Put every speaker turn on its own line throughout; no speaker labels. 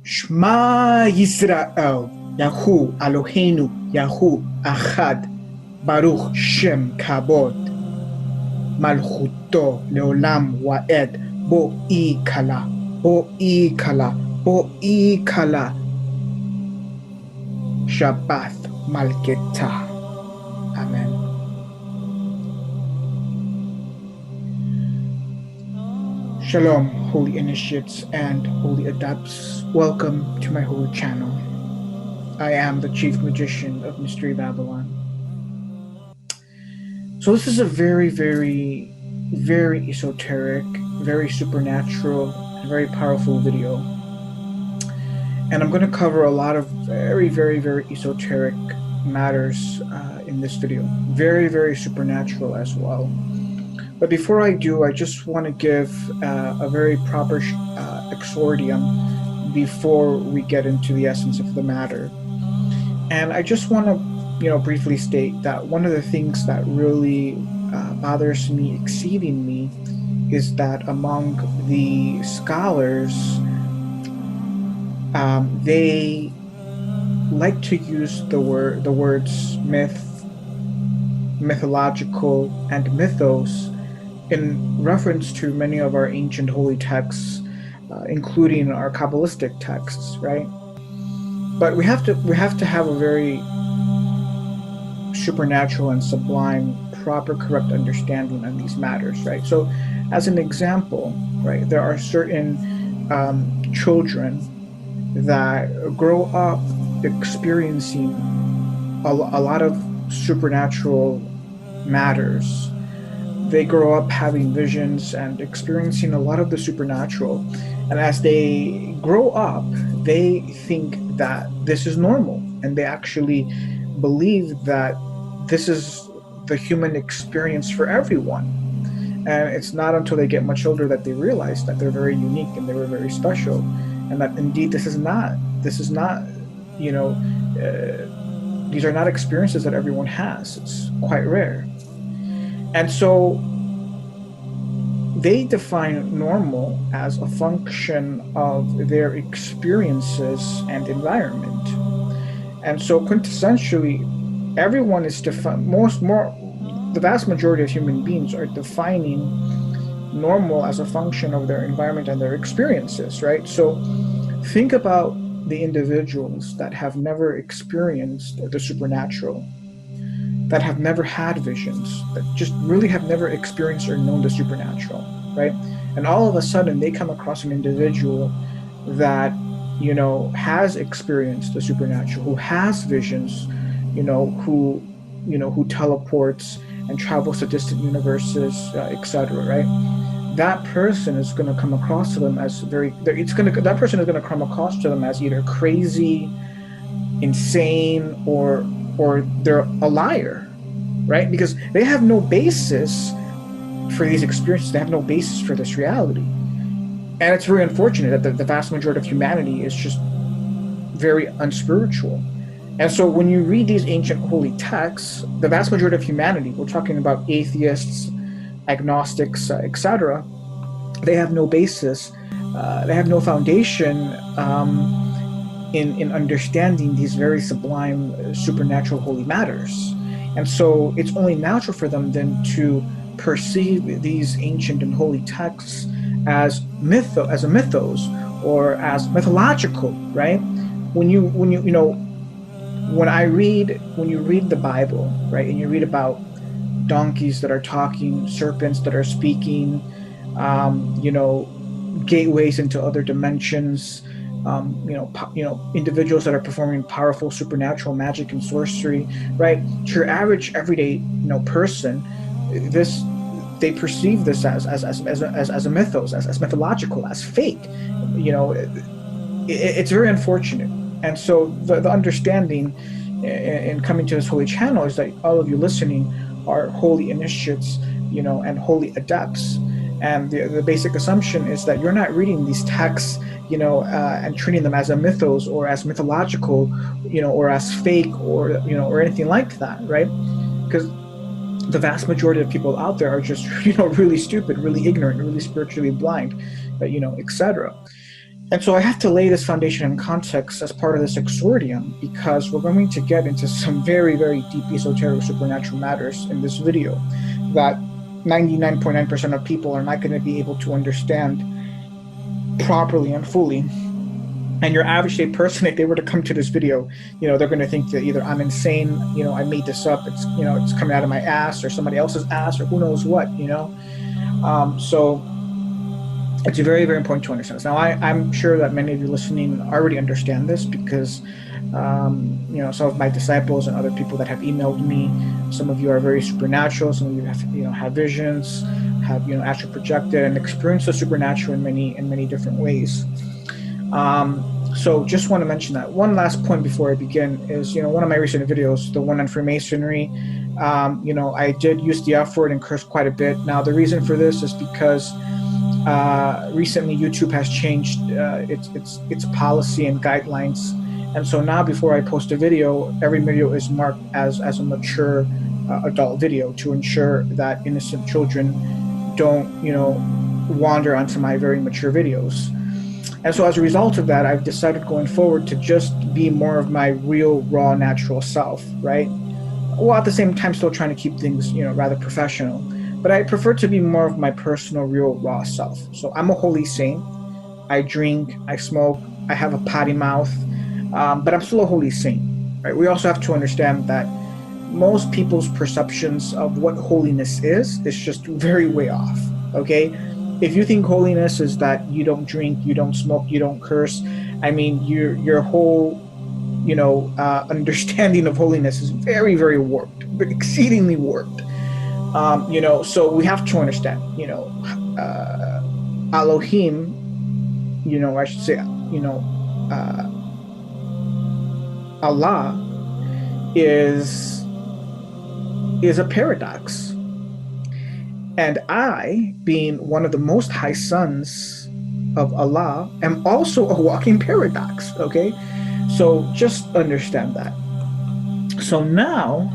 Shema Yisrael, Yahu Eloheinu, Yahu Achad, Baruch Shem Kabod, Malchuto Leolam Waed, Bo'i Kala, Bo'i Kala, Bo'i Kala, Shabbat Malketa. Amen. Shalom, holy initiates and holy adepts. Welcome to my holy channel. I am the chief magician of Mystery Babylon. So this is a very, very, very esoteric, very supernatural, and very powerful video. And I'm going to cover a lot of very, very, very esoteric matters in this video. Very, very supernatural as well. But before I do, I just want to give a very proper exordium before we get into the essence of the matter. And I just want to, briefly state that one of the things that really bothers me exceedingly is that among the scholars, they like to use the words myth, mythological, and mythos in reference to many of our ancient holy texts, including our Kabbalistic texts, right? But we have to have a very supernatural and sublime, proper, correct understanding on these matters, right? So, as an example, right, there are certain children that grow up experiencing a lot of supernatural matters. They grow up having visions and experiencing a lot of the supernatural. And as they grow up, they think that this is normal. And they actually believe that this is the human experience for everyone. And it's not until they get much older that they realize that they're very unique and they were very special. And that indeed these are not, these are not experiences that everyone has. It's quite rare. And so they define normal as a function of their experiences and environment. And so quintessentially, everyone is the vast majority of human beings are defining normal as a function of their environment and their experiences, right? So think about the individuals that have never experienced the supernatural, that have never had visions, that just really have never experienced or known the supernatural, right? And all of a sudden they come across an individual that, has experienced the supernatural, who has visions, who teleports and travels to distant universes, etc., right? That person is going to come across to them as that person is going to come across to them as either crazy, insane, or they're a liar, right? Because they have no basis for these experiences. They have no basis for this reality. And it's very unfortunate that the vast majority of humanity is just very unspiritual. And so when you read these ancient holy texts, the vast majority of humanity, we're talking about atheists, agnostics, etc., they have no basis, they have no foundation in understanding these very sublime, supernatural holy matters. And so it's only natural for them then to perceive these ancient and holy texts as a mythos or as mythological, right? When you read the Bible, right, and you read about donkeys that are talking, serpents that are speaking, gateways into other dimensions, individuals that are performing powerful supernatural magic and sorcery, right? To your average everyday, person, they perceive this as a mythos, as mythological, as fake. It's very unfortunate. And so the understanding in coming to this holy channel is that all of you listening are holy initiates, and holy adepts. And the basic assumption is that you're not reading these texts, and treating them as a mythos or as mythological, or as fake or anything like that, right? Because the vast majority of people out there are just, really stupid, really ignorant, really spiritually blind, etc. And so I have to lay this foundation in context as part of this exordium, because we're going to get into some very, very deep esoteric supernatural matters in this video that 99.9% of people are not going to be able to understand properly and fully. And your average day person, if they were to come to this video, they're going to think that either I'm insane, I made this up, it's it's coming out of my ass or somebody else's ass or who knows what. So it's very, very important to understand this. Now, I'm sure that many of you listening already understand this, because some of my disciples and other people that have emailed me, some of you are very supernatural, some of you have visions, have astral projected and experienced the supernatural in many different ways. So just want to mention that. One last point before I begin is, one of my recent videos, the one on Freemasonry, I did use the F word and curse quite a bit. Now, the reason for this is because recently YouTube has changed its policy and guidelines. And so now, before I post a video, every video is marked as a mature adult video, to ensure that innocent children don't, wander onto my very mature videos. And so as a result of that, I've decided going forward to just be more of my real, raw, natural self, right? While at the same time still trying to keep things, rather professional. But I prefer to be more of my personal, real, raw self. So I'm a holy saint. I drink, I smoke, I have a potty mouth, but I'm still a holy saint, right? We also have to understand that most people's perceptions of what holiness is just very way off, okay? If you think holiness is that you don't drink, you don't smoke, you don't curse, I mean, your whole, understanding of holiness is very, very warped, but exceedingly warped. So we have to understand, Elohim, I should say, Allah is a paradox. And I, being one of the most high sons of Allah, am also a walking paradox, okay? So just understand that. So now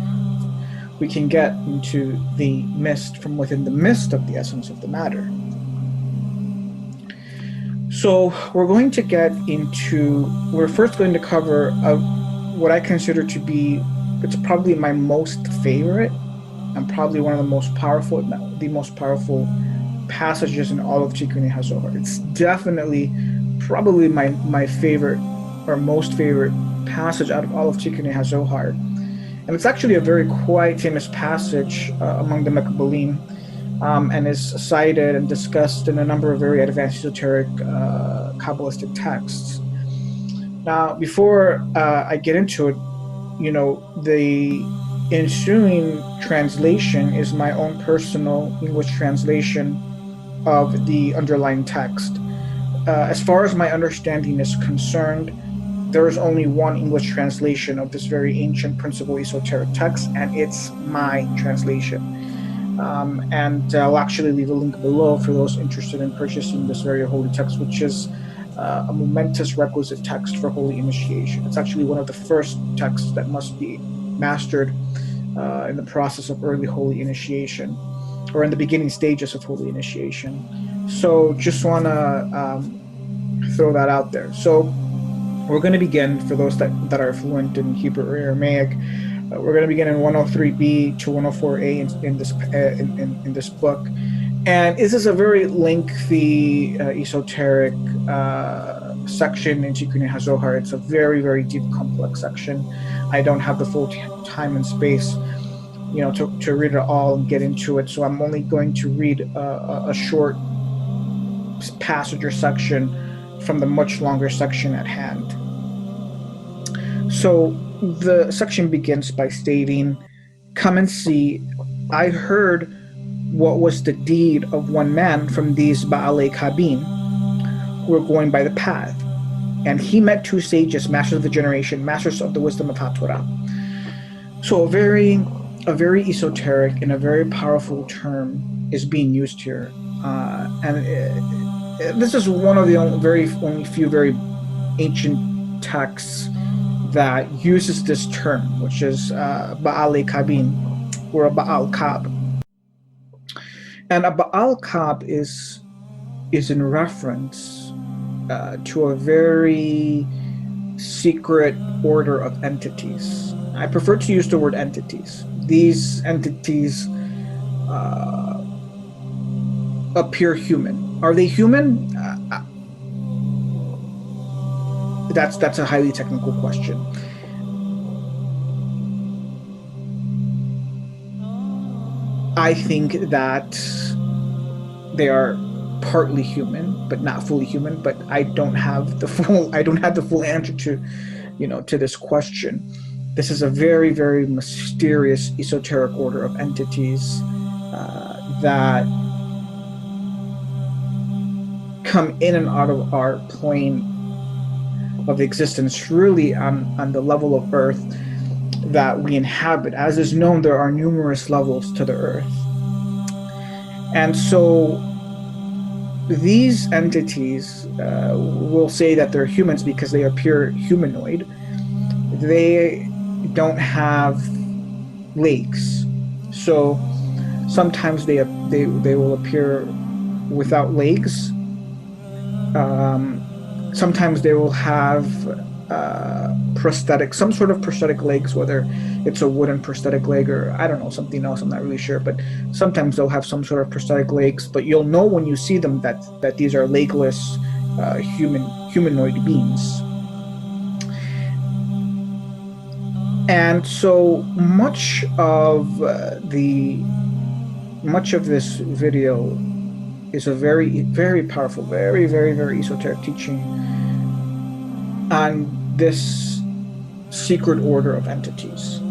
we can get into the mist from within the mist of the essence of the matter. So we're first going to cover what I consider to be, it's probably my most favorite, and probably one of the most powerful passages in all of Tikkun HaZohar. It's definitely probably my favorite or most favorite passage out of all of Tikkun HaZohar. And it's actually a very quite famous passage among the Mekabalim, and is cited and discussed in a number of very advanced esoteric Kabbalistic texts. Now, before I get into it, the ensuing translation is my own personal English translation of the underlying text. As far as my understanding is concerned, there is only one English translation of this very ancient principal esoteric text, and it's my translation. And I'll actually leave a link below for those interested in purchasing this very holy text, which is a momentous requisite text for holy initiation. It's actually one of the first texts that must be mastered in the process of early holy initiation, or in the beginning stages of holy initiation. So just want to throw that out there. So we're going to begin, for those that are fluent in Hebrew or Aramaic, we're going to begin in 103b to 104a in this book. And this is a very lengthy esoteric section in Tikkun HaZohar. It's a very, very deep, complex section. I don't have the full time and space, to read it all and get into it. So I'm only going to read a short passage or section from the much longer section at hand. So the section begins by stating, "Come and see, I heard what was the deed of one man from these Baaley Qabin who were going by the path. And he met two sages, masters of the generation, masters of the wisdom of HaTorah." So a very esoteric and a very powerful term is being used here. This is one of the only few very ancient texts that uses this term, which is Baaley Qabin, or a Baal Kab. And a Baal Kab is in reference to a very secret order of entities. I prefer to use the word entities. These entities appear human. Are they human? That's a highly technical question. I think that they are partly human, but not fully human. But I don't have the full answer to this question. This is a very, very mysterious esoteric order of entities that come in and out of our plane of existence, really on the level of Earth that we inhabit. As is known, there are numerous levels to the Earth. And so these entities will say that they're humans because they appear humanoid. They don't have legs. So sometimes they will appear without legs. Sometimes they will have some sort of prosthetic legs, whether it's a wooden prosthetic leg or I don't know, something else, I'm not really sure, but sometimes they'll have some sort of prosthetic legs, but you'll know when you see them that these are legless humanoid beings. And so much of this video is a very, very powerful, very, very, very esoteric teaching on this secret order of entities.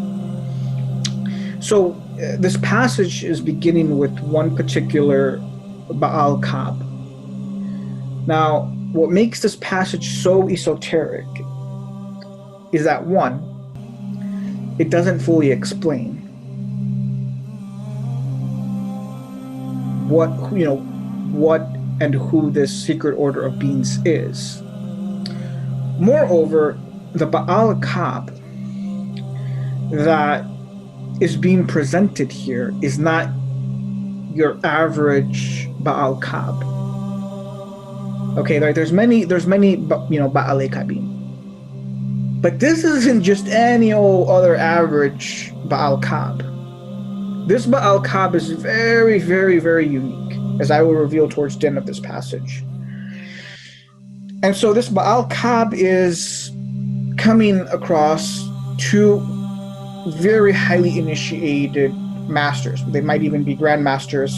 So this passage is beginning with one particular Baal Qab. Now, what makes this passage so esoteric is that, one, it doesn't fully explain what and who this secret order of beings is. Moreover, the Baal Qab that is being presented here is not your average Baal Qab. Okay, like there's many Baaley Qabin. But this isn't just any old other average Baal Qab. This Baal Qab is very, very, very unique, as I will reveal towards the end of this passage. And so this Baal Qab is coming across two very highly initiated masters. They might even be grandmasters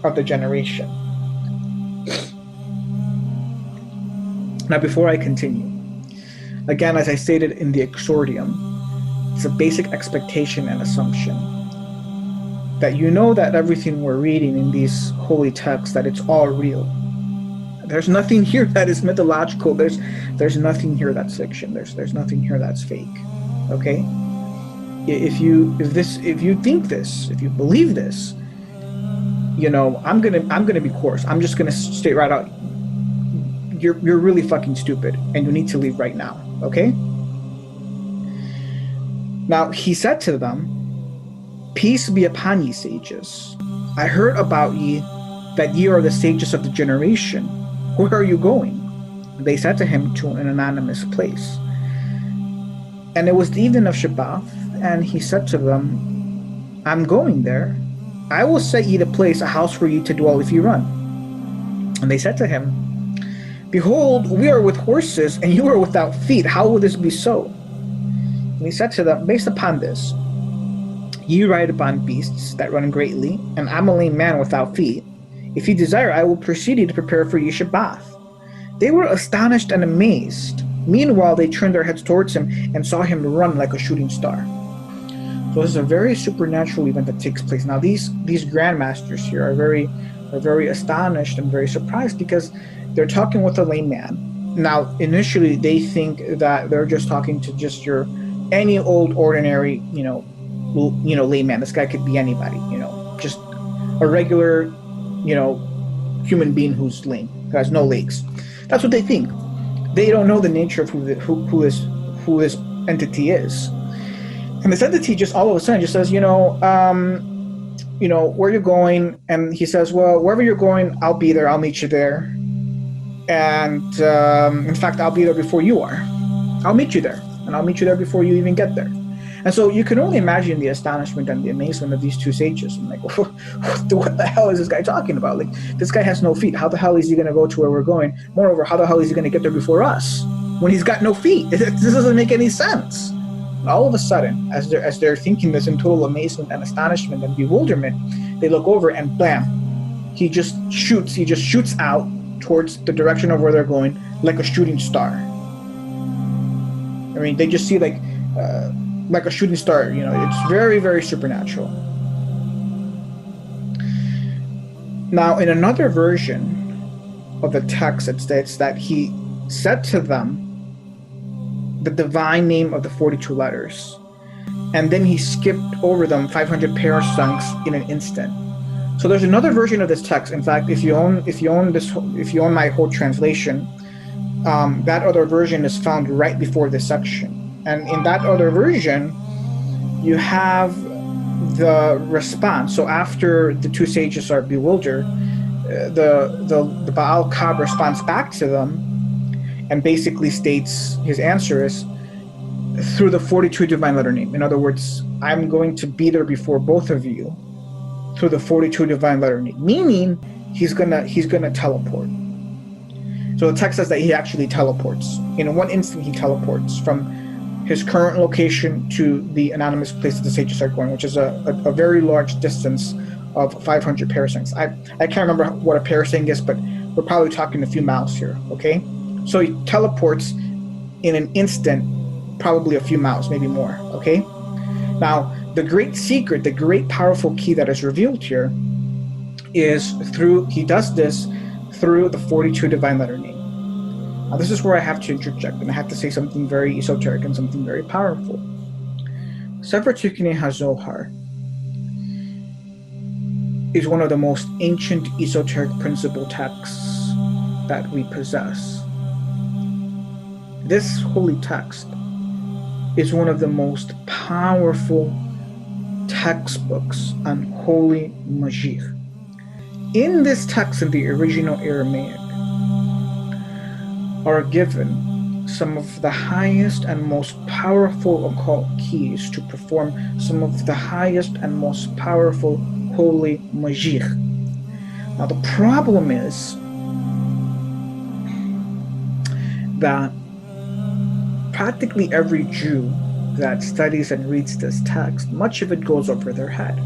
of the generation. Now, before I continue, again, as I stated in the exordium, it's a basic expectation and assumption that you know that everything we're reading in these holy texts, that it's all real. There's nothing here that is mythological. There's nothing here that's fiction. There's nothing here that's fake. Okay? If you think this, if you believe this, I'm gonna be coarse. I'm just gonna state right out, you're really fucking stupid, and you need to leave right now. Okay? Now he said to them, "Peace be upon ye, sages. I heard about ye that ye are the sages of the generation. Where are you going?" They said to him, "To an anonymous place." And it was the evening of Shabbat, and he said to them, "I'm going there. I will set ye the place, a house for you to dwell if you run." And they said to him, "Behold, we are with horses, and you are without feet. How will this be so?" And he said to them, "Based upon this, ye ride upon beasts that run greatly, and I'm a lame man without feet. If you desire, I will precede you to prepare for you Shabbat." They were astonished and amazed. Meanwhile, they turned their heads towards him and saw him run like a shooting star. So this is a very supernatural event that takes place. Now, these grandmasters here are very astonished and very surprised because they're talking with a lame man. Now, initially, they think that they're just talking to just any old ordinary, layman. This guy could be anybody, just a regular, human being who's lame, who has no legs. That's what they think. They don't know the nature of who this entity is. And this entity just all of a sudden just says, where are you going? And he says, "Well, wherever you're going, I'll be there. I'll meet you there." And in fact, I'll be there before you are. I'll meet you there, and I'll meet you there before you even get there. And so you can only imagine the astonishment and the amazement of these two sages. I'm like, what the hell is this guy talking about? Like, this guy has no feet. How the hell is he going to go to where we're going? Moreover, how the hell is he going to get there before us when he's got no feet? This doesn't make any sense. And all of a sudden, as they're thinking this in total amazement and astonishment and bewilderment, they look over and blam, he just shoots out towards the direction of where they're going like a shooting star. I mean, they just see like a shooting star. You know, it's very, very supernatural. Now, in another version of the text, it states that he said to them the divine name of the 42 letters, and then he skipped over them 500 parasangs in an instant. So there's another version of this text. In fact, if you own my whole translation, that other version is found right before this section. And in that other version, you have the response. So after the two sages are bewildered, the Baal Kab responds back to them and basically states his answer is through the 42 divine letter name. In other words, I'm going to be there before both of you through the 42 divine letter name, meaning he's gonna teleport. So the text says that he actually teleports. In one instant, he teleports from his current location to the anonymous place that the sages are going, which is a very large distance of 500 parasangs. I can't remember what a parasang is, but we're probably talking a few miles here, okay? So he teleports in an instant, probably a few miles, maybe more, okay? Now, the great secret, the great powerful key that is revealed here is he does this through the 42 divine letter name. Now, this is where I have to interject, and I have to say something very esoteric and something very powerful. Sefer Tikkunei HaZohar is one of the most ancient esoteric principle texts that we possess. This holy text is one of the most powerful textbooks on holy Magikh. In this text, in the original Aramaic, are given some of the highest and most powerful occult keys to perform some of the highest and most powerful holy Magikh. Now, the problem is that practically every Jew that studies and reads this text, much of it goes over their head.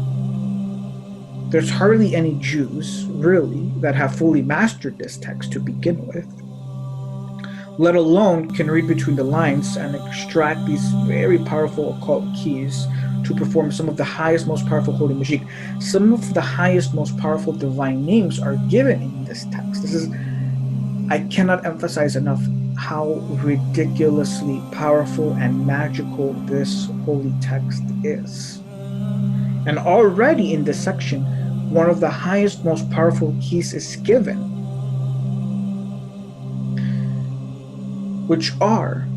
There's hardly any Jews, really, that have fully mastered this text to begin with, let alone can read between the lines and extract these very powerful occult keys to perform some of the highest, most powerful holy Magikh. Some of the highest, most powerful divine names are given in this text. I cannot emphasize enough how ridiculously powerful and magical this holy text is. And already in this section, one of the highest, most powerful keys is given, which are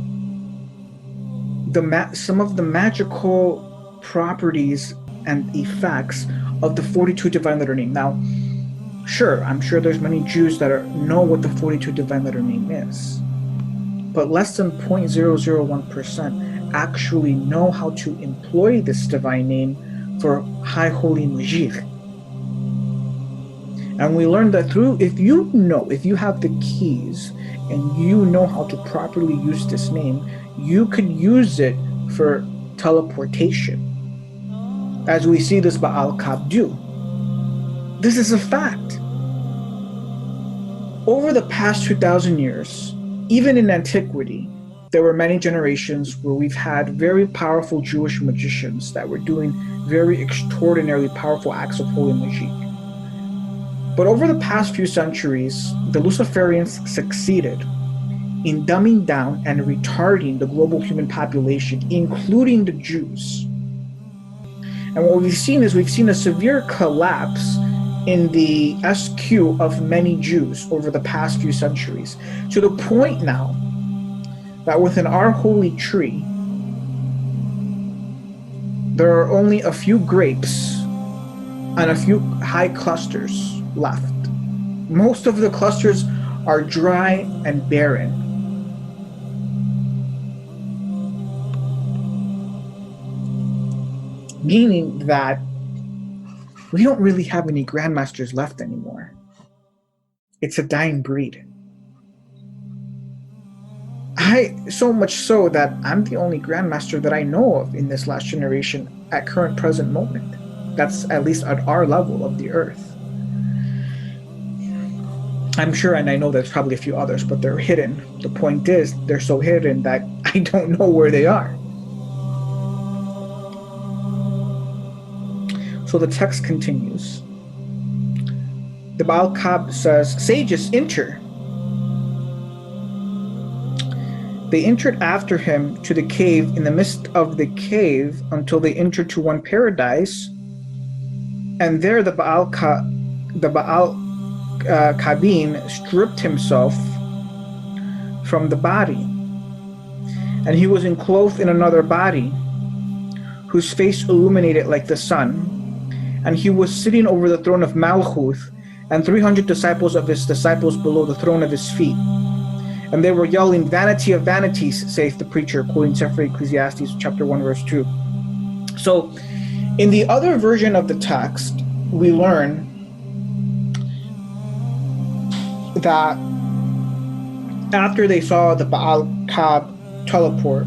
some of the magical properties and effects of the 42 divine letter name. Now, sure, I'm sure there's many Jews that know what the 42 divine letter name is, but less than 0.001% actually know how to employ this divine name for high holy Magikh. And we learned that if you have the keys and you know how to properly use this name, you can use it for teleportation, as we see this Baal Kab do. This is a fact. Over the past 2,000 years, even in antiquity, there were many generations where we've had very powerful Jewish magicians that were doing very extraordinarily powerful acts of holy Magikh. But over the past few centuries, the Luciferians succeeded in dumbing down and retarding the global human population, including the Jews. And what we've seen is a severe collapse in the SQ of many Jews over the past few centuries, to the point now that within our holy tree, there are only a few grapes and a few high clusters left. Most of the clusters are dry and barren. Meaning that we don't really have any grandmasters left anymore. It's a dying breed. So much so that I'm the only grandmaster that I know of in this last generation at current present moment. That's at least at our level of the earth. I'm sure, and I know there's probably a few others, but they're hidden. The point is, they're so hidden that I don't know where they are. So the text continues. The Baal Qab says, sages, enter. They entered after him to the cave in the midst of the cave until they entered to one paradise. And there the Baal Qabin stripped himself from the body. And he was enclosed in another body, whose face illuminated like the sun. And he was sitting over the throne of Malchuth, and 300 disciples of his disciples below the throne of his feet. And they were yelling, "Vanity of vanities," saith the preacher, quoting Sefer Ecclesiastes chapter 1, verse 2. So, in the other version of the text, we learn that after they saw the Baal Qab teleport,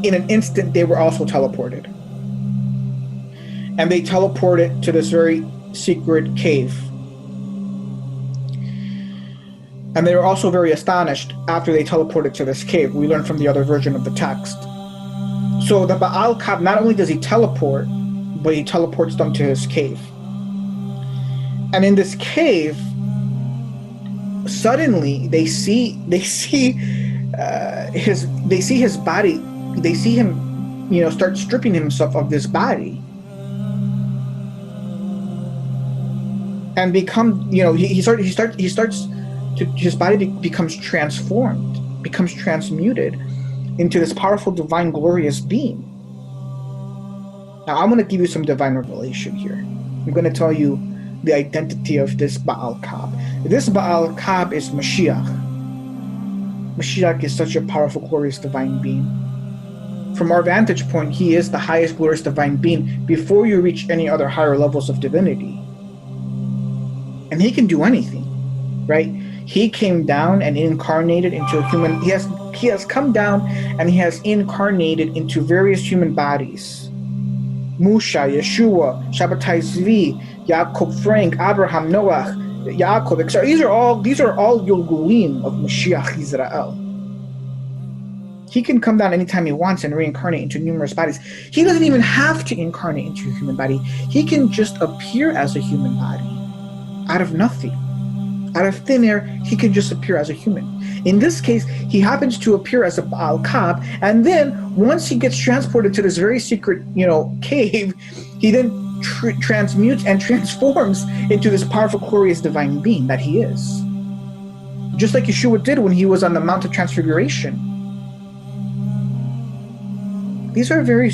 in an instant they were also teleported. And they teleported to this very secret cave. And they were also very astonished after they teleported to this cave. We learned from the other version of the text. So the Baal Qab, not only does he teleport, but he teleports them to his cave. And in this cave, suddenly they see his body. They see him, start stripping himself of this body, and become, his body becomes transformed, becomes transmuted into this powerful, divine, glorious being. Now, I'm going to give you some divine revelation here. I'm going to tell you the identity of this Baal Qab. This Baal Qab is Mashiach. Mashiach is such a powerful, glorious, divine being. From our vantage point, he is the highest, glorious, divine being before you reach any other higher levels of divinity. And he can do anything, right? He came down and incarnated into a human. He has come down and he has incarnated into various human bodies. Musha, Yeshua, Shabbatai Zvi, Yaakov Frank, Abraham, Noah, Yaakov, etc. These are all Yilgulim of Mashiach Israel. He can come down anytime he wants and reincarnate into numerous bodies. He doesn't even have to incarnate into a human body. He can just appear as a human body. Out of nothing, out of thin air, he can just appear as a human. In this case, he happens to appear as a Baal Qab, and then once he gets transported to this very secret, cave, he then transmutes and transforms into this powerful, glorious, divine being that he is. Just like Yeshua did when he was on the Mount of Transfiguration. These are very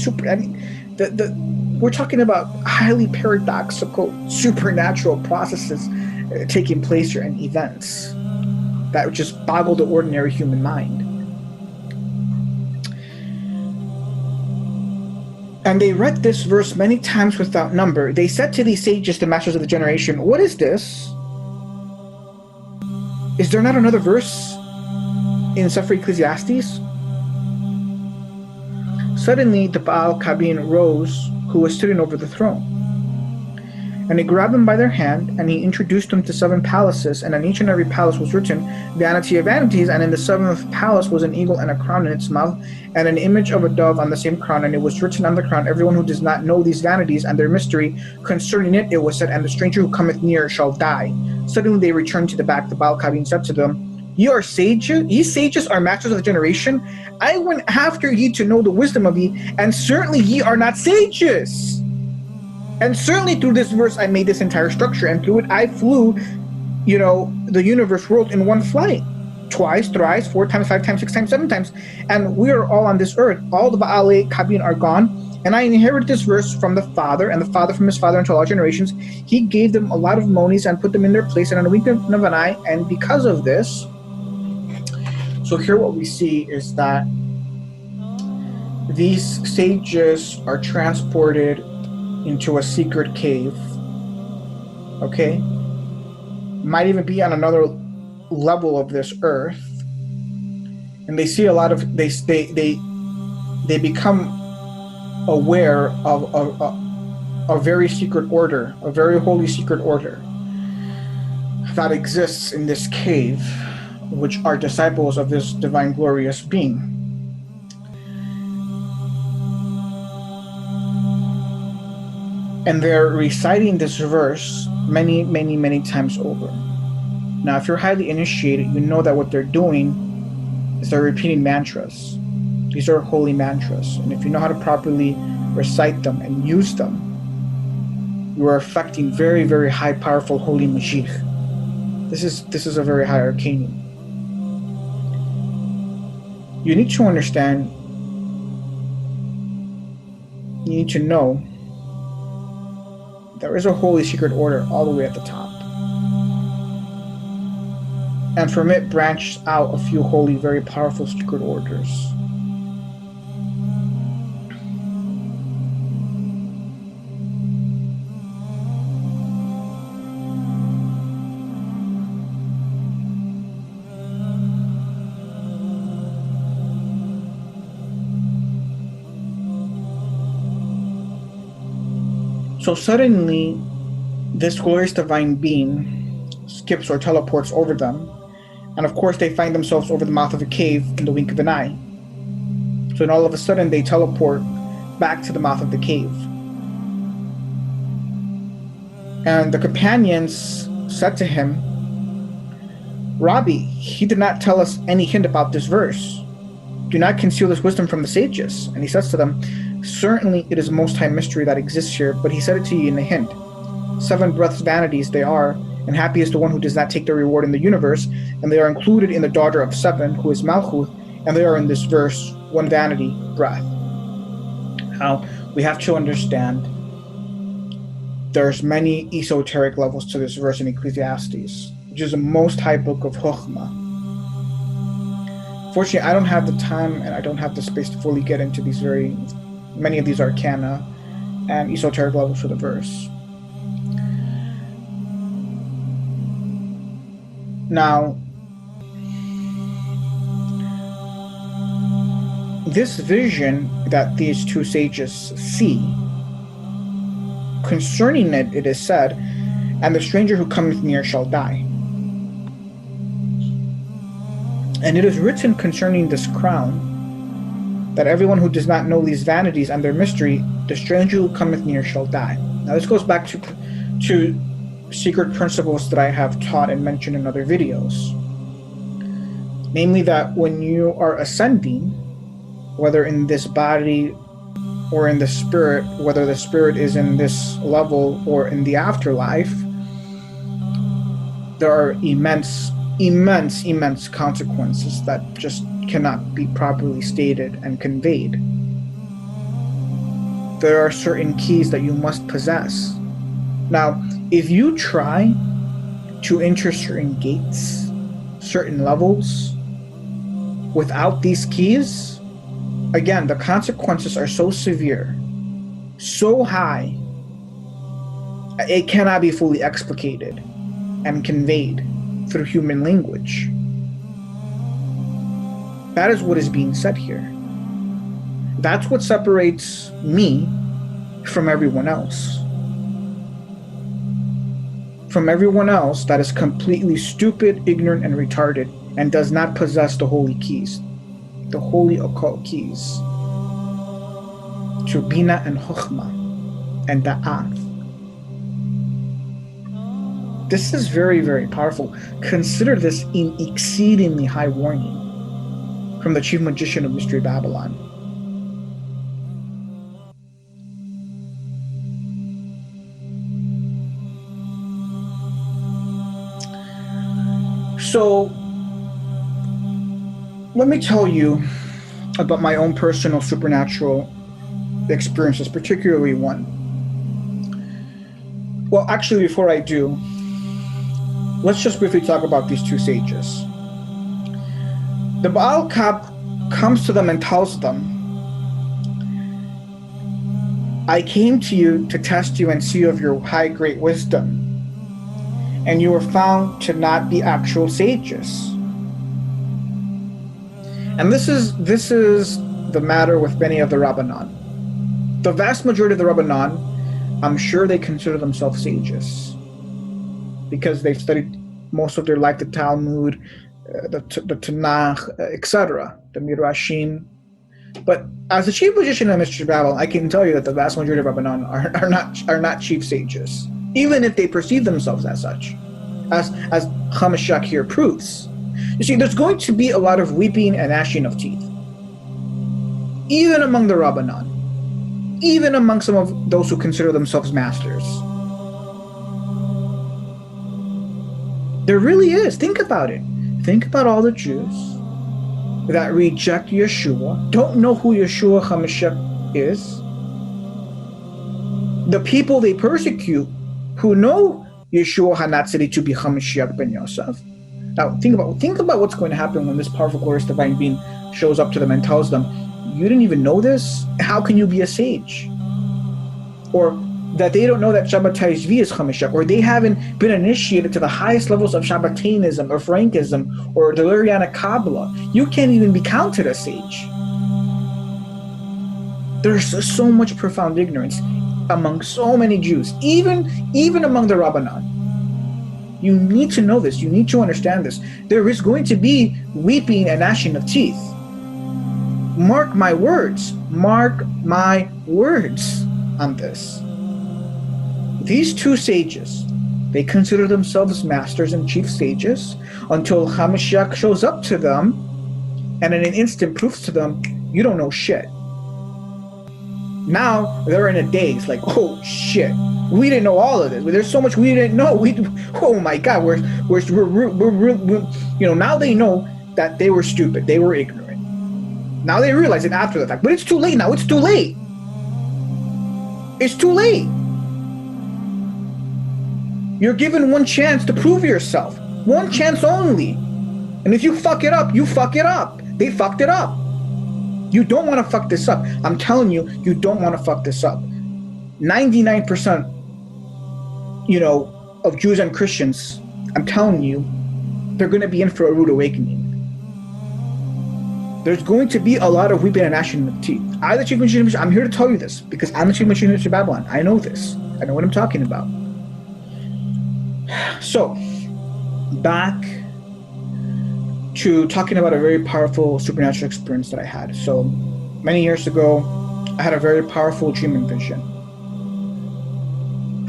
we're talking about highly paradoxical, supernatural processes taking place here and events that just boggle the ordinary human mind. And they read this verse many times without number. They said to these sages, the masters of the generation, "What is this? Is there not another verse in Sefer Ecclesiastes?" Suddenly the Baal Qabin rose, who was sitting over the throne. And he grabbed them by their hand, and he introduced them to 7 palaces, and on each and every palace was written, "Vanity of vanities," and in the 7th palace was an eagle and a crown in its mouth, and an image of a dove on the same crown, and it was written on the crown, "Everyone who does not know these vanities and their mystery concerning it was said, and the stranger who cometh near shall die." Suddenly they returned to the back. The Baal Qabin said to them, "Ye are sages, ye sages are masters of the generation. I went after ye to know the wisdom of ye, and certainly ye are not sages. And certainly through this verse I made this entire structure, and through it I flew, the universe world in one flight. Twice, thrice, 4 times, 5 times, 6 times, 7 times. And we are all on this earth. All the Baaley Qabin are gone, And I inherited this verse from the Father, and the Father from his Father until all generations. He gave them a lot of monies and put them in their place, and in a wink of an eye. And because of this, so here what we see is that these sages are transported into a secret cave. Okay? Might even be on another level of this earth. And they see a lot of, they become aware of a very secret order, a very holy secret order that exists in this cave, which are disciples of this divine glorious being. And they're reciting this verse many, many, many times over. Now, if you're highly initiated, you know that what they're doing is they're repeating mantras. These are holy mantras. And if you know how to properly recite them and use them, you are affecting very, very high, powerful holy Magikh. This is a very high arcanum. You need to understand, you need to know there is a holy secret order all the way at the top. And from it branches out a few holy, very powerful secret orders. So suddenly, this glorious divine being skips or teleports over them, and of course they find themselves over the mouth of a cave in the wink of an eye. So then all of a sudden they teleport back to the mouth of the cave. And the companions said to him, Rabbi, he did not tell us any hint about this verse. Do not conceal this wisdom from the sages. And he says to them, certainly it is a most high mystery that exists here, but he said it to you in a hint. 7 breaths vanities they are, and happy is the one who does not take their reward in the universe, and they are included in the daughter of 7, who is Malchuth, and they are in this verse, 1 vanity breath. Now, we have to understand there's many esoteric levels to this verse in Ecclesiastes, which is the most high book of Chokhmah. Fortunately, I don't have the time and I don't have the space to fully get into these many of these arcana and esoteric levels for the verse. Now, this vision that these 2 sages see, concerning it, it is said, and the stranger who cometh near shall die. And it is written concerning this crown, that everyone who does not know these vanities and their mystery, the stranger who cometh near shall die. Now this goes back to secret principles that I have taught and mentioned in other videos. Namely that when you are ascending, whether in this body or in the spirit, whether the spirit is in this level or in the afterlife, there are immense consequences that just cannot be properly stated and conveyed. There are certain keys that you must possess. Now, if you try to enter certain gates, certain levels, without these keys, again, the consequences are so severe, so high, it cannot be fully explicated and conveyed through human language. That is what is being said here. That's what separates me from everyone else. From everyone else that is completely stupid, ignorant, and retarded and does not possess the holy keys, the holy occult keys to Bina and Chokhmah and Da'at. This is very, very powerful. Consider this an exceedingly high warning from the chief magician of Mystery Babylon. So, let me tell you about my own personal supernatural experiences, particularly one. Well, actually, before I do, let's just briefly talk about these two sages. The Baal Kab comes to them and tells them, I came to you to test you and see of your high great wisdom, and you were found to not be actual sages. And this is the matter with many of the Rabbanan. The vast majority of the Rabbanan, I'm sure they consider themselves sages because they've studied most of their life the Talmud, the Tanakh, etc., the Midrashim. But as a chief magician in Mystery Babylon, I can tell you that the vast majority of Rabbanan are not chief sages, even if they perceive themselves as such, as Hamashiach here proves. You see, there's going to be a lot of weeping and gnashing of teeth, even among the Rabbanan, even among some of those who consider themselves masters. There really is. Think about it. Think about all the Jews that reject Yeshua, don't know who Yeshua HaMashiach is. The people they persecute who know Yeshua HaNatziri to be HaMashiach ben Yosef. Now think about what's going to happen when this powerful, glorious divine being shows up to them and tells them, you didn't even know this? How can you be a sage? Or that they don't know that Shabbatai Zvi is HaMashiach, or they haven't been initiated to the highest levels of Shabbatainism or Frankism or the Lurianic Kabbalah. You can't even be counted a sage. There's so much profound ignorance among so many Jews, even among the Rabbanan. You need to know this. You need to understand this. There is going to be weeping and gnashing of teeth. Mark my words. Mark my words on this. These two sages, they consider themselves masters and chief sages until Hamashiach shows up to them and in an instant proves to them, you don't know shit. Now they're in a daze, like, oh shit, we didn't know all of this. There's so much we didn't know. Oh my God, we're now they know that they were stupid, they were ignorant. Now they realize it after the fact, but it's too late now. It's too late. It's too late. You're given one chance to prove yourself. One chance only. And if you fuck it up, you fuck it up. They fucked it up. You don't want to fuck this up. I'm telling you, you don't want to fuck this up. 99%, of Jews and Christians, I'm telling you, they're going to be in for a rude awakening. There's going to be a lot of weeping and gnashing of teeth. I'm the chief magician. I'm here to tell you this because I'm the chief magician of Babylon. I know this. I know what I'm talking about. So, back to talking about a very powerful supernatural experience that I had. So, many years ago, I had a very powerful dream and vision.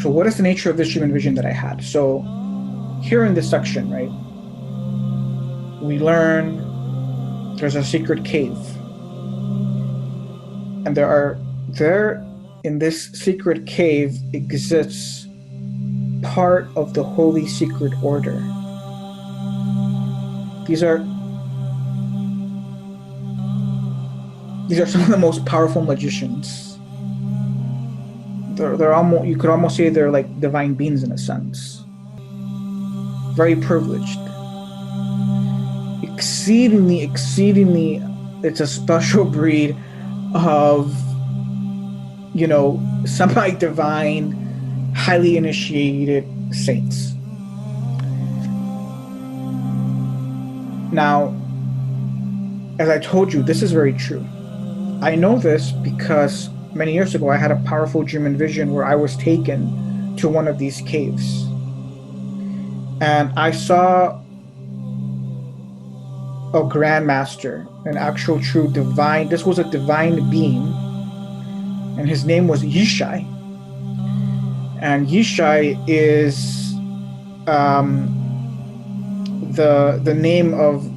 So, what is the nature of this dream and vision that I had? So, here in this section, right, we learn there's a secret cave. And there in this secret cave exists part of the holy secret order. These are some of the most powerful magicians. They're almost, you could almost say they're like divine beings in a sense. Very privileged. Exceedingly, it's a special breed of, semi-divine, highly initiated saints. Now, as I told you, this is very true. I know this because many years ago I had a powerful dream and vision where I was taken to one of these caves. And I saw a grandmaster, an actual true divine, this was a divine being, and his name was Yishai. And Yishai is the name of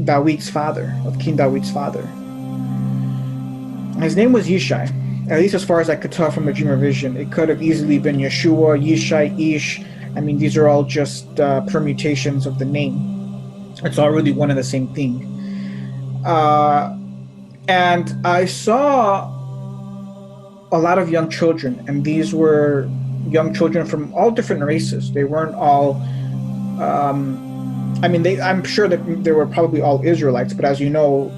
David's father, of King David's father. His name was Yishai, at least as far as I could tell from the dream or vision. It could have easily been Yeshua, Yishai, Ish. I mean, these are all just permutations of the name. It's all really one and the same thing. And I saw a lot of young children, and these were young children from all different races. They weren't all. I mean, I'm sure that they were probably all Israelites, but as you know,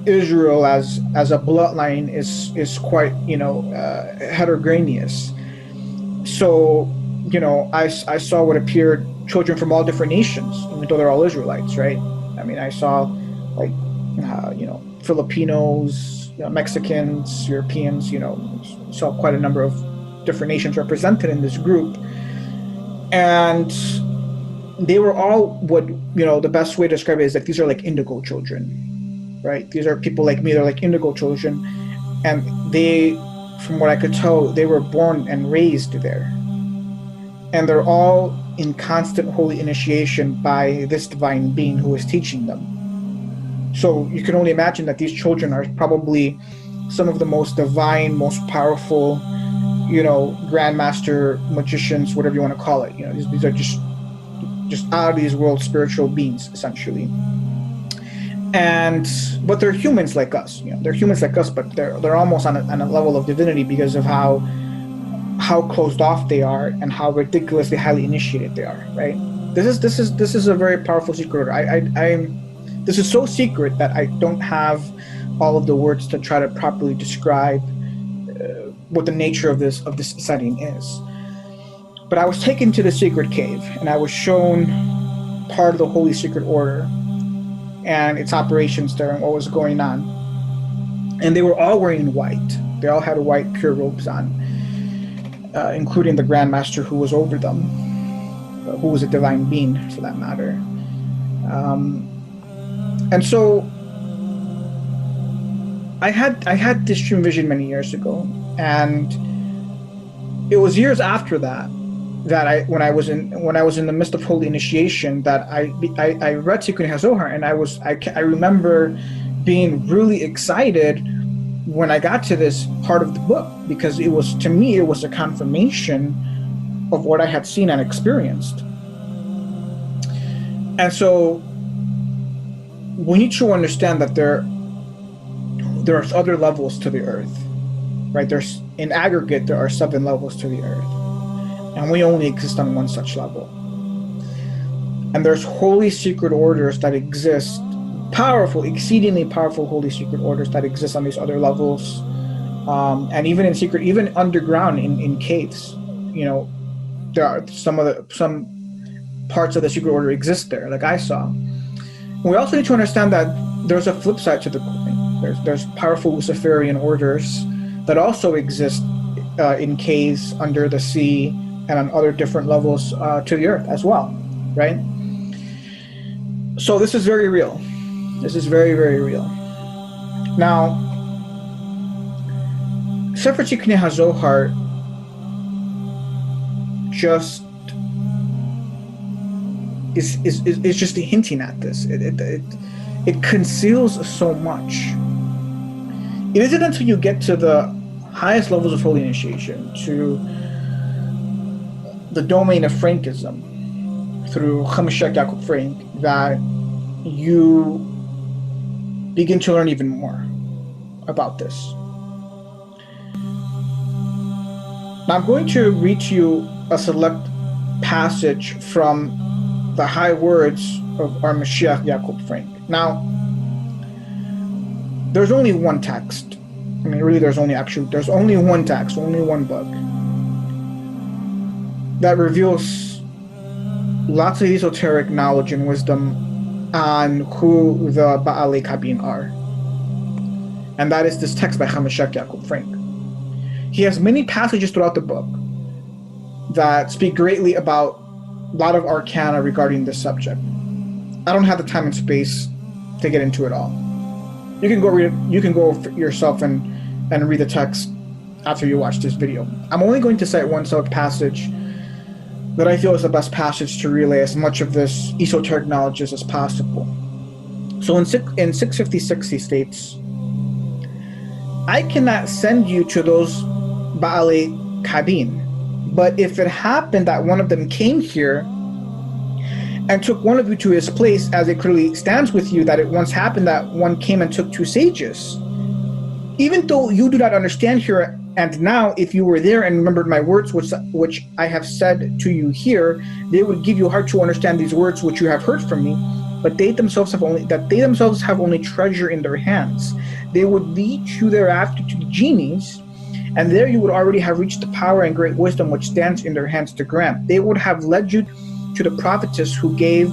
Israel as a bloodline is quite heterogeneous. So I saw what appeared children from all different nations, even though they're all Israelites, right? I mean, I saw like Filipinos, Mexicans, Europeans. Saw quite a number of different nations represented in this group, and they were all what the best way to describe it is that these are like indigo children, right? These are people like me. They're like indigo children, and they, from what I could tell, they were born and raised there, and they're all in constant holy initiation by this divine being who is teaching them. So you can only imagine that these children are probably some of the most divine, most powerful, grandmaster magicians, whatever you want to call it. These are just out of these world spiritual beings, essentially. But they're humans like us. They're humans like us, but they're almost on a level of divinity because of how closed off they are and how ridiculously highly initiated they are. Right? This is a very powerful secret order. This is so secret that I don't have all of the words to try to properly describe what the nature of this setting is. But I was taken to the secret cave, and I was shown part of the Holy Secret Order and its operations there and what was going on. And they were all wearing white. They all had white pure robes on, including the Grandmaster who was over them, who was a divine being for that matter. And so I had this dream vision many years ago, and it was years after that when I was in the midst of holy initiation that I read Tikkun HaZohar, and I remember being really excited when I got to this part of the book, because it was a confirmation of what I had seen and experienced. And so we need to understand that there are other levels to the earth, right? In aggregate, there are 7 levels to the earth, and we only exist on one such level. And there's holy secret orders that exist, powerful, exceedingly powerful holy secret orders that exist on these other levels, and even in secret, even underground in caves. There are some parts of the secret order exist there, like I saw. We also need to understand that there's a flip side to the coin. There's powerful Luciferian orders that also exist in caves, under the sea, and on other different levels to the earth as well, right? So this is very real. This is very, very real. Now, Sefer Tikkun HaZohar just is just hinting at this. It conceals so much. It isn't until you get to the highest levels of holy initiation, to the domain of Frankism, through Magikh Frank, that you begin to learn even more about this. Now I'm going to read to you a select passage from the high words of our Mashiach Yaakov Frank. Now, there's only one text. I mean, really, there's only one text, only one book that reveals lots of esoteric knowledge and wisdom on who the Baaley Qabin are. And that is this text by Magikh Yaakov Frank. He has many passages throughout the book that speak greatly about a lot of arcana regarding this subject. I don't have the time and space to get into it all. You can go read it. You can go yourself and read the text after you watch this video. I'm only going to cite one select passage that I feel is the best passage to relay as much of this esoteric knowledge as possible. So in 656 he states, I cannot send you to those Baaley Qabin, but if it happened that one of them came here and took one of you to his place, as it clearly stands with you that it once happened that one came and took 2 sages, even though you do not understand here and now, if you were there and remembered my words, which I have said to you here, they would give you heart to understand these words which you have heard from me. But they themselves have only treasure in their hands. They would lead you thereafter to the genies, and there you would already have reached the power and great wisdom which stands in their hands to grant. They would have led you to the prophetess who gave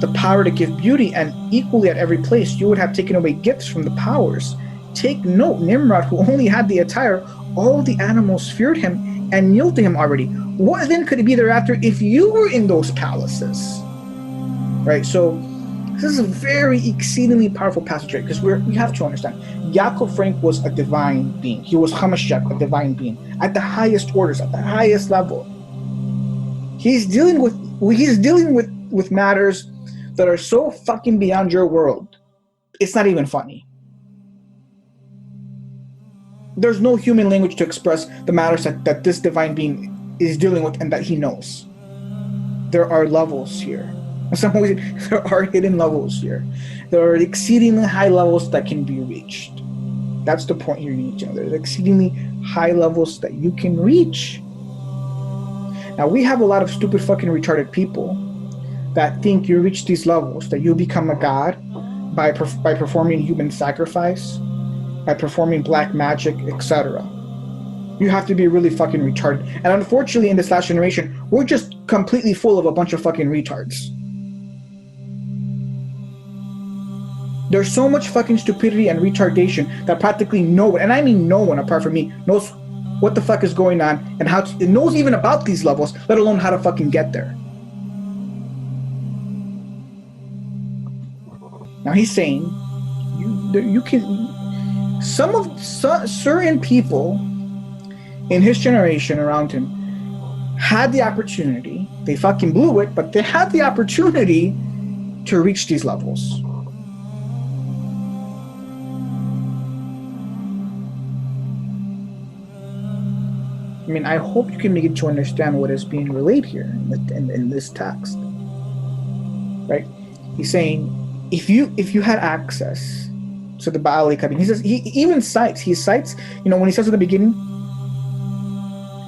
the power to give beauty, and equally at every place you would have taken away gifts from the powers. Take note, Nimrod, who only had the attire, all the animals feared him and knelt to him already. What then could it be thereafter if you were in those palaces? Right, so this is a very exceedingly powerful passage, right? Because we have to understand, Yaakov Frank was a divine being. He was Hamashiach, a divine being, at the highest orders, at the highest level. He's dealing with matters that are so fucking beyond your world. It's not even funny. There's no human language to express the matters that this divine being is dealing with and that he knows. There are levels here. In some ways, there are hidden levels here. There are exceedingly high levels that can be reached. That's the point here you need to know. There's exceedingly high levels that you can reach. Now, we have a lot of stupid fucking retarded people that think you reach these levels, that you become a god by performing human sacrifice, by performing black magic, etc. You have to be really fucking retarded. And unfortunately, in this last generation, we're just completely full of a bunch of fucking retards. There's so much fucking stupidity and retardation that practically no one, and I mean no one apart from me, knows what the fuck is going on and how it knows even about these levels, let alone how to fucking get there. Now he's saying, you can, certain people in his generation around him had the opportunity, they fucking blew it, but they had the opportunity to reach these levels. I mean, I hope you can begin to understand what is being relayed here in this text, right? He's saying, if you had access to the Baaley Qabin, he says, he even cites, you know, when he says at the beginning,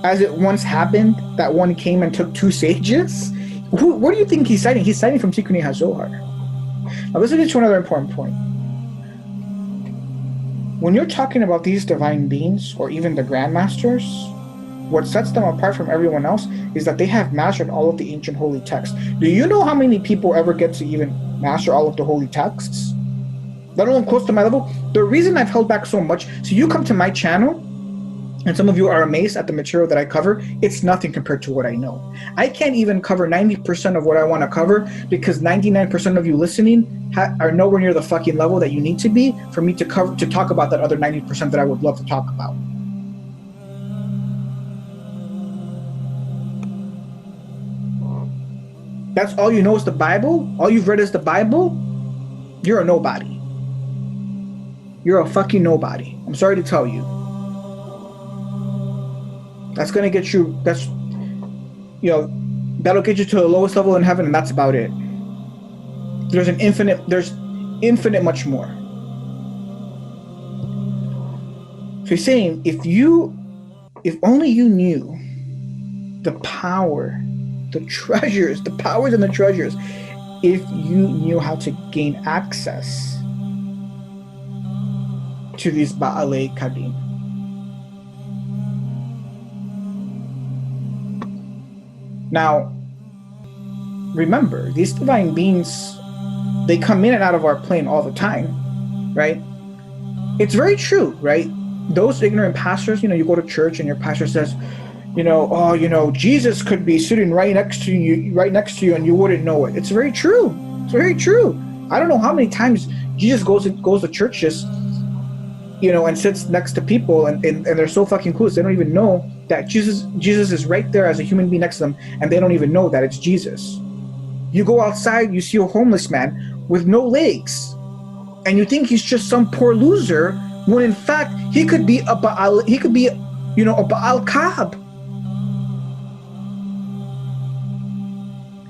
as it once happened that one came and took two sages. What do you think he's citing? He's citing from Tikkun HaZohar. Now let's get to another important point. When you're talking about these divine beings, or even the grandmasters, what sets them apart from everyone else is that they have mastered all of the ancient holy texts. Do you know how many people ever get to even master all of the holy texts? Let alone close to my level. The reason I've held back so much, so you come to my channel, and some of you are amazed at the material that I cover, it's nothing compared to what I know. I can't even cover 90% of what I want to cover because 99% of you listening are nowhere near the fucking level that you need to be for me to talk about that other 90% that I would love to talk about. That's all you know is the Bible? All you've read is the Bible? You're a nobody. You're a fucking nobody. I'm sorry to tell you. That's gonna get you, that'll get you to the lowest level in heaven, and that's about it. There's infinite much more. So he's saying, if only you knew the power, the treasures, the powers and the treasures, if you knew how to gain access to these Baaley Qabin. Now, remember, these divine beings, they come in and out of our plane all the time, right? It's very true, right? Those ignorant pastors, you go to church and your pastor says, Jesus could be sitting right next to you and you wouldn't know it. It's very true. It's very true. I don't know how many times Jesus goes to churches, and sits next to people and they're so fucking clueless. They don't even know that Jesus is right there as a human being next to them, and they don't even know that it's Jesus. You go outside, you see a homeless man with no legs, and you think he's just some poor loser, when in fact he could be a Baal, a Baal Kab.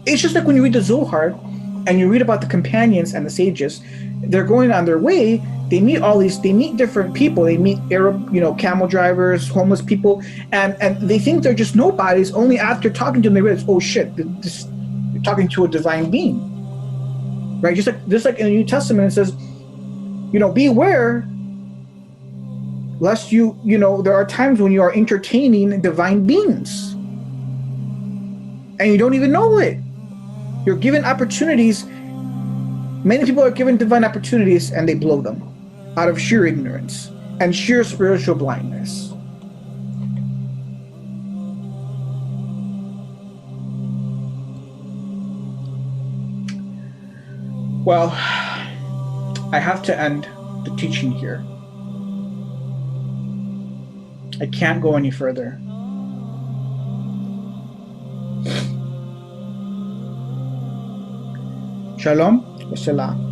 It's just like when you read the Zohar and you read about the companions and the sages, they're going on their way, they meet different people. They meet Arab, camel drivers, homeless people, and they think they're just nobodies. Only after talking to them, they realize, oh shit, you're talking to a divine being, right? Just like in the New Testament, it says, beware lest there are times when you are entertaining divine beings and you don't even know it. You're given opportunities. Many people are given divine opportunities and they blow them out of sheer ignorance and sheer spiritual blindness. Well, I have to end the teaching here. I can't go any further. Shalom. Wassalam.